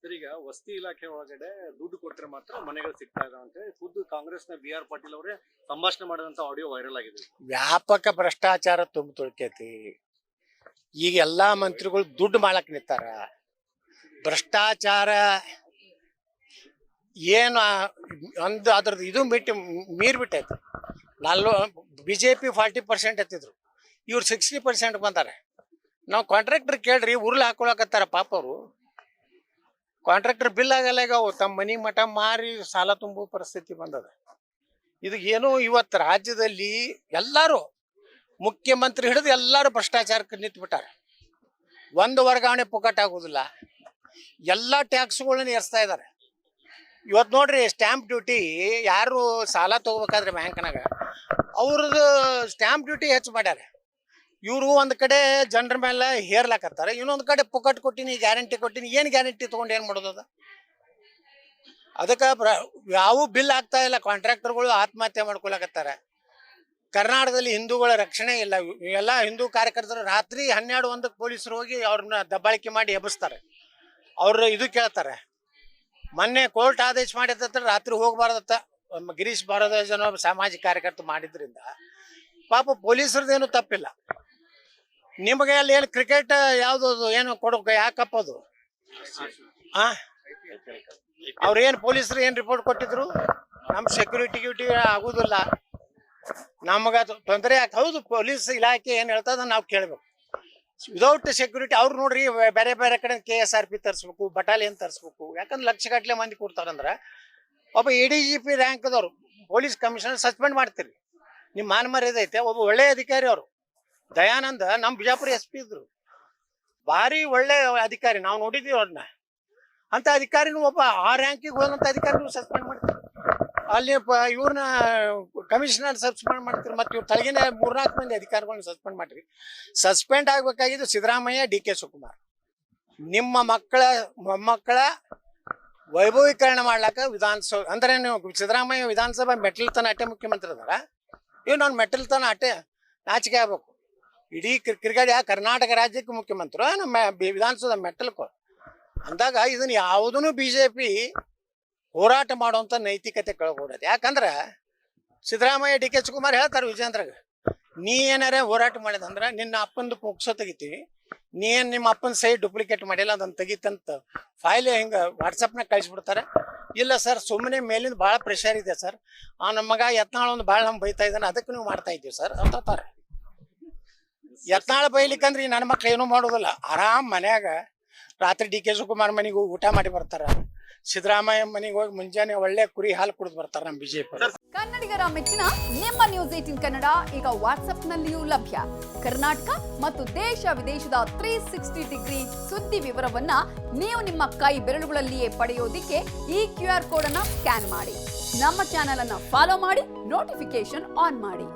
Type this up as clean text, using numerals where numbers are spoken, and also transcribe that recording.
Sir, ಈಗ ವಸತಿ ಇಲಾಖೆ ಒಳಗಡೆ ದುಡ್ಡು ಕೊಟ್ಟರೆ ಮಾತ್ರ ಮನೆಗಳು ಸಿಗ್ತಾ ಇದಾವೆ ಅಂತ ಖುದ್ದು ಕಾಂಗ್ರೆಸ್ನ BR ಪಾಟೀಲ್ ಅವರೇ ಸಂಭಾಷಣೆ ಮಾಡಿದಂತ ಆಡಿಯೋ ವೈರಲ್ ಆಗಿದೆ. ವ್ಯಾಪಕ ಭ್ರಷ್ಟಾಚಾರ ತುಂಬ ತುಳ್ಕೈತಿ. ಈಗ ಎಲ್ಲಾ ಮಂತ್ರಿಗಳು ದುಡ್ಡು ಮಾಡಕ್ ನಿಂತಾರ. ಭ್ರಷ್ಟಾಚಾರ ಏನು ಒಂದು ಅದ್ರದ್ದು ಇದು ಮೀರ್ಬಿಟ್ಟೈತಿ. BJP 40% ಎತ್ತಿದ್ರು, ಇವ್ರು 60% ಬಂದಾರೆ. ನಾವು ಕಾಂಟ್ರಾಕ್ಟರ್ ಕೇಳ್ರಿ, ಉರ್ಲ್ ಹಾಕೊಳಕತ್ತಾರ ಪಾಪ ಅವರು. ಕಾಂಟ್ರಾಕ್ಟರ್ ಬಿಲ್ ಆಗಲ್ಲ, ಈಗ ತಮ್ಮ ಮನಿ ಮಠ ಮಾರಿ ಸಾಲ ತುಂಬುವ ಪರಿಸ್ಥಿತಿ ಬಂದದ. ಇದು ಏನೋ ಇವತ್ತು ರಾಜ್ಯದಲ್ಲಿ ಎಲ್ಲರೂ ಮುಖ್ಯಮಂತ್ರಿ ಹಿಡಿದು ಎಲ್ಲರೂ ಭ್ರಷ್ಟಾಚಾರಕ್ಕೆ ನಿಂತುಬಿಟ್ಟಾರೆ. ಒಂದು ವರ್ಗಾವಣೆ ಪುಕ್ಕಟ್ ಆಗೋದಿಲ್ಲ, ಎಲ್ಲ ಟ್ಯಾಕ್ಸ್ಗಳನ್ನ ಏರಿಸ್ತಾ ಇದ್ದಾರೆ. ಇವತ್ತು ನೋಡ್ರಿ, ಸ್ಟ್ಯಾಂಪ್ ಡ್ಯೂಟಿ ಯಾರು ಸಾಲ ತಗೋಬೇಕಾದ್ರೆ ಬ್ಯಾಂಕ್ನಾಗ ಅವ್ರದ್ದು ಸ್ಟ್ಯಾಂಪ್ ಡ್ಯೂಟಿ ಹೆಚ್ಚು ಮಾಡ್ಯಾರ. ಇವರು ಒಂದು ಕಡೆ ಜನರ ಮೇಲೆ ಹೇರ್ಲಾಕತ್ತಾರೆ, ಇನ್ನೊಂದು ಕಡೆ ಪುಕ್ಕಟ್ ಕೊಟ್ಟಿನಿ, ಗ್ಯಾರಂಟಿ ಕೊಟ್ಟಿನಿ. ಏನು ಗ್ಯಾರಂಟಿ ತೊಗೊಂಡು ಏನು ಮಾಡೋದದ? ಅದಕ್ಕೆ ಯಾವ ಬಿಲ್ ಆಗ್ತಾ ಇಲ್ಲ. ಕಾಂಟ್ರಾಕ್ಟರ್ಗಳು ಆತ್ಮಹತ್ಯೆ ಮಾಡ್ಕೊಳಕತ್ತಾರೆ. ಕರ್ನಾಟಕದಲ್ಲಿ ಹಿಂದೂಗಳ ರಕ್ಷಣೆ ಇಲ್ಲ. ಎಲ್ಲ ಹಿಂದೂ ಕಾರ್ಯಕರ್ತರು ರಾತ್ರಿ 12-1 ಪೊಲೀಸರು ಹೋಗಿ ಅವ್ರನ್ನ ದಬ್ಬಾಳಿಕೆ ಮಾಡಿ ಎಬ್ಬಿಸ್ತಾರೆ. ಅವ್ರ ಇದು ಕೇಳ್ತಾರೆ. ಮೊನ್ನೆ ಕೋರ್ಟ್ ಆದೇಶ ಮಾಡಿದ ರಾತ್ರಿ ಹೋಗಬಾರ್ದತ್ತ. ಗಿರೀಶ್ ಭಾರದ್ವಾಜ್ ಸಾಮಾಜಿಕ ಕಾರ್ಯಕರ್ತರು ಮಾಡಿದ್ರಿಂದ ಪಾಪ ಪೊಲೀಸರದೇನು ತಪ್ಪಿಲ್ಲ. ನಿಮಗೆ ಅಲ್ಲಿ ಏನು ಕ್ರಿಕೆಟ್ ಯಾವ್ದು ಏನು ಕೊಡೋಕೆ ಯಾಕಪ್ಪ ಅದು? ಅವ್ರೇನು ಪೊಲೀಸರು ಏನು ರಿಪೋರ್ಟ್ ಕೊಟ್ಟಿದ್ರು? ನಮ್ಮ ಸೆಕ್ಯೂರಿಟಿ ಆಗುದಿಲ್ಲ, ನಮಗ ತೊಂದರೆ ಯಾಕೆ? ಹೌದು, ಪೊಲೀಸ್ ಇಲಾಖೆ ಏನು ಹೇಳ್ತದ ನಾವು ಕೇಳ್ಬೇಕು. ವಿದೌಟ್ ಸೆಕ್ಯೂರಿಟಿ ಅವ್ರು ನೋಡ್ರಿ ಬೇರೆ ಬೇರೆ ಕಡೆ KSRP ತರಿಸ್ಬೇಕು, ಬಟಾಲಿಯನ್ ತರಿಸ್ಬೇಕು. ಯಾಕಂದ್ರೆ ಲಕ್ಷಗಟ್ಟಲೆ ಮಂದಿ ಕೊಡ್ತಾರಂದ್ರೆ ಒಬ್ಬ ADGP ರ್ಯಾಂಕ್ದವ್ರು ಪೊಲೀಸ್ ಕಮಿಷನರ್ ಸಸ್ಪೆಂಡ್ ಮಾಡ್ತೀರಿ. ನಿಮ್ಮ ಮಾನ ಮರ್ಯಾದೆ ಐತೆ. ಒಬ್ಬ ಒಳ್ಳೆ ಅಧಿಕಾರಿ ಅವರು ದಯಾನಂದ ನಮ್ಮ ಬಿಜಾಪುರ SP ಇದ್ರು, ಭಾರಿ ಒಳ್ಳೆ ಅಧಿಕಾರಿ. ನಾವು ನೋಡಿದೀವಿ ಅವ್ರನ್ನ. ಅಂತ ಅಧಿಕಾರಿನೂ ಒಬ್ಬ ಆ ರ್ಯಾಂಕಿಗೆ ಹೋದಂಥ ಅಧಿಕಾರಿನೂ ಸಸ್ಪೆಂಡ್ ಮಾಡ್ತೀರಿ. ಅಲ್ಲಿ ಇವ್ರನ್ನ ಕಮಿಷನರ್ ಸಸ್ಪೆಂಡ್ ಮಾಡ್ತೀರಿ. ಮತ್ತು ಇವ್ರು ತಳಗಿನ 3-4 ಮಂದಿ ಅಧಿಕಾರಿಗಳನ್ನ ಸಸ್ಪೆಂಡ್ ಮಾಡ್ರಿ. ಸಸ್ಪೆಂಡ್ ಆಗ್ಬೇಕಾಗಿದ್ದು ಸಿದ್ದರಾಮಯ್ಯ, DK ಶಿವಕುಮಾರ್. ನಿಮ್ಮ ಮಕ್ಕಳ ಮೊಮ್ಮಕ್ಕಳ ವೈಭವೀಕರಣ ಮಾಡ್ಲಾಕ ವಿಧಾನಸಭೆ ಅಂದ್ರೆ ನೀವು ಸಿದ್ದರಾಮಯ್ಯ ವಿಧಾನಸಭಾ ಮೆಟ್ಟಲ್ತನ ಅಟ್ಟೆ ಮುಖ್ಯಮಂತ್ರಿ ಅದಾರ. ಇವ್ ನಾನು ಮೆಟ್ಟಲ್ತನ ಅಟ್ಟೆ ನಾಚಿಕೆ ಆಗ್ಬೇಕು. ಇಡೀ ಕ್ರಿಕೆಟ್ ಕರ್ನಾಟಕ ರಾಜ್ಯಕ್ಕೆ ಮುಖ್ಯಮಂತ್ರಿ, ನಮ್ಮ ವಿಧಾನಸೌಧ ಮೆಟ್ಟಲ್ಕೊ ಅಂದಾಗ ಇದನ್ನ ಯಾವುದನ್ನು BJP ಹೋರಾಟ ಮಾಡುವಂತ ನೈತಿಕತೆ ಕಳ್ಕೊಡೋದು. ಯಾಕಂದ್ರೆ ಸಿದ್ದರಾಮಯ್ಯ, DK ಶಿವಕುಮಾರ್ ಹೇಳ್ತಾರೆ ವಿಜೇಂದ್ರಗ, ನೀ ಏನಾರ ಹೋರಾಟ ಮಾಡಿದಂದ್ರೆ ನಿನ್ನ ಅಪ್ಪಂದು ಮುಗ್ಸೋ ತೆಗಿತೀವಿ, ನೀ ಏನು ನಿಮ್ಮ ಅಪ್ಪನ ಸೈ ಡೂಪ್ಲಿಕೇಟ್ ಮಾಡಿಲ್ಲ ಅದನ್ನು ತೆಗಿತಂತ ಫೈಲ್ ಹಿಂಗೆ ವಾಟ್ಸಪ್ನಾಗ ಕಳಿಸ್ಬಿಡ್ತಾರೆ. ಇಲ್ಲ ಸರ್, ಸುಮ್ಮನೆ ಮೇಲಿಂದ ಭಾಳ ಪ್ರೆಷರ್ ಇದೆ ಸರ್, ನಮ್ಮ ಮಗ ಯತ್ನಾಳ ಒಂದು ಭಾಳ ನಮ್ಗೆ ಬೈತಾ ಇದ್ದಾನೆ, ಅದಕ್ಕೆ ನೀವು ಮಾಡ್ತಾ ಇದ್ದೀವಿ ಸರ್ ಅಂತಾರೆ. ಯತ್ನಾಳ ಬೈಲಿಕ್ಕಂದ್ರೆ ಈ ನನ್ನ ಮಕ್ಳು ಏನೂ ಮಾಡೋದಿಲ್ಲ. ಆರಾಮ್ ಮನ್ಯಾಗ ರಾತ್ರಿ DK ಶಿವಕುಮಾರ್ ಮನೆಗೆ ಹೋಗಿ ಊಟ ಮಾಡಿ ಬರ್ತಾರ. ಸಿದ್ದರಾಮಯ್ಯ ಮನೆಗೆ ಹೋಗಿ ಮುಂಜಾನೆ ಒಳ್ಳೆ ಕುರಿ ಹಾಲು ಕುಡಿದು ಬರ್ತಾರೆ ನಮ್ಮ BJP. ಕನ್ನಡಿಗರ ಮೆಚ್ಚಿನ ನಿಮ್ಮ ನ್ಯೂಸ್ 18 ಕನ್ನಡ ಈಗ ವಾಟ್ಸ್ಆಪ್ನಲ್ಲಿಯೂ ಲಭ್ಯ. ಕರ್ನಾಟಕ ಮತ್ತು ದೇಶ ವಿದೇಶದ 360 ಡಿಗ್ರಿ ಸುದ್ದಿ ವಿವರವನ್ನ ನೀವು ನಿಮ್ಮ ಕೈ ಬೆರಳುಗಳಲ್ಲಿಯೇ ಪಡೆಯೋದಿಕ್ಕೆ ಈ QR ಕೋಡ್ ಅನ್ನ ಸ್ಕ್ಯಾನ್ ಮಾಡಿ. ನಮ್ಮ ಚಾನೆಲ್ ಅನ್ನ ಫಾಲೋ ಮಾಡಿ, ನೋಟಿಫಿಕೇಶನ್ ಆನ್ ಮಾಡಿ.